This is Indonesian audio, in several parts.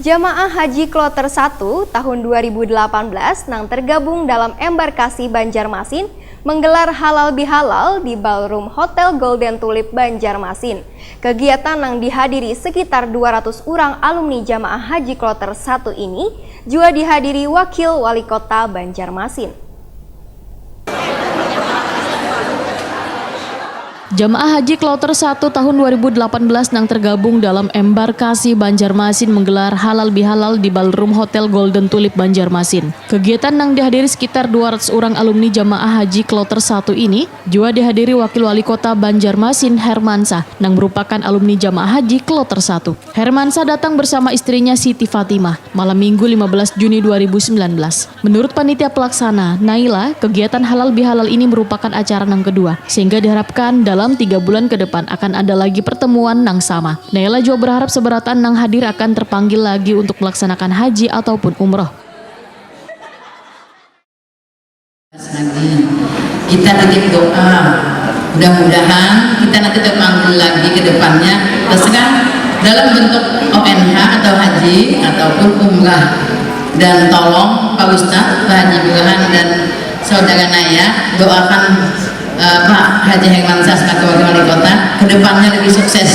Jamaah Haji Kloter 1 tahun 2018 nang tergabung dalam embarkasi Banjarmasin menggelar halal bihalal di Ballroom Hotel Golden Tulip Banjarmasin. Kegiatan yang dihadiri sekitar 200 orang alumni Jamaah Haji Kloter 1 ini juga dihadiri Wakil Wali Kota Banjarmasin. Jamaah Haji Kloter 1 tahun 2018 yang tergabung dalam embarkasi Banjarmasin menggelar halal bihalal di Ballroom Hotel Golden Tulip Banjarmasin. Kegiatan yang dihadiri sekitar 200 orang alumni Jamaah Haji Kloter 1 ini juga dihadiri Wakil Wali Kota Banjarmasin Hermansah yang merupakan alumni Jamaah Haji Kloter 1. Hermansah datang bersama istrinya Siti Fatimah malam Minggu 15 Juni 2019. Menurut panitia pelaksana Naila, kegiatan halal bihalal ini merupakan acara yang kedua sehingga diharapkan dalam 3 bulan ke depan akan ada lagi pertemuan yang sama. Naila juga berharap seberatan yang hadir akan terpanggil lagi untuk melaksanakan haji ataupun umroh. Kita titip doa, mudah-mudahan kita nanti terpanggil lagi ke depannya, terserah dalam bentuk ONH atau haji ataupun umrah. Dan tolong Pak Ustadz, Pak Haji Burhan dan Saudara Naya doakan Pak Haji Hermansah selaku Wakil Wali Kota kedepannya lebih sukses.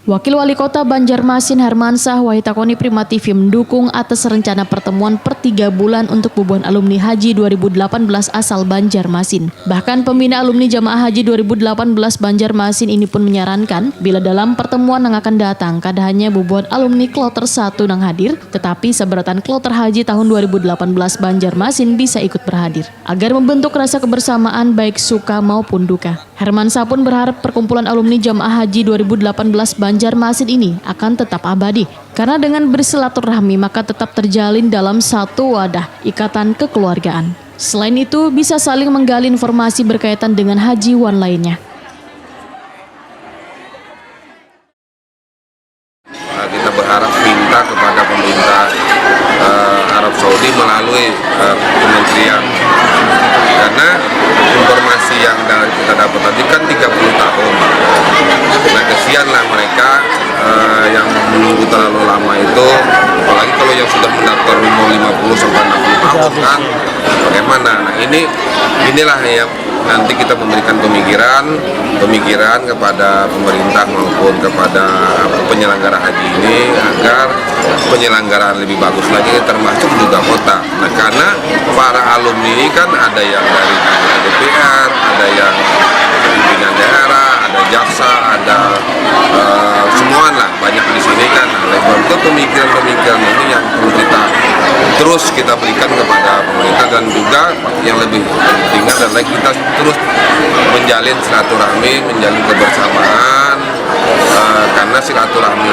Wakil Wali Kota Banjarmasin Hermansah Wahitakoni Prima TV mendukung atas rencana pertemuan per 3 bulan untuk bubuhan alumni Haji 2018 asal Banjarmasin. Bahkan pembina alumni Jamaah Haji 2018 Banjarmasin ini pun menyarankan bila dalam pertemuan yang akan datang kada hanya bubuhan alumni Kloter 1 yang hadir, tetapi seberatan Kloter Haji tahun 2018 Banjarmasin bisa ikut berhadir agar membentuk rasa kebersamaan baik suka maupun duka. Hermansah pun berharap perkumpulan alumni Jamaah Haji 2018 Banjarmasin ini akan tetap abadi karena dengan bersilaturahmi maka tetap terjalin dalam satu wadah ikatan kekeluargaan. Selain itu bisa saling menggali informasi berkaitan dengan hajiwan lainnya. Kita berharap minta kepada pemerintah Arab Saudi melalui kementerian, karena informasi yang kita dapat tadi kan 30 tahun. Nah kesianlah mereka yang menunggu terlalu lama itu, apalagi kalau yang sudah mendaftar umur 50 sampai 60 tahun kan bagaimana. Nah inilah yang nanti kita memberikan pemikiran kepada pemerintah maupun kepada penyelenggara haji ini agar penyelenggaraan lebih bagus lagi, termasuk juga kota. Nah karena para alumni ini kan ada yang dari DPR, ada yang pimpinan daerah, ada jaksa, ada semua lah banyak di sini kan. Oleh sebab itu pemikiran ini yang perlu kita berikan kepada pemerintah, dan juga yang lebih penting adalah kita terus menjalin silaturahmi, menjalin kebersamaan, karena silaturahmi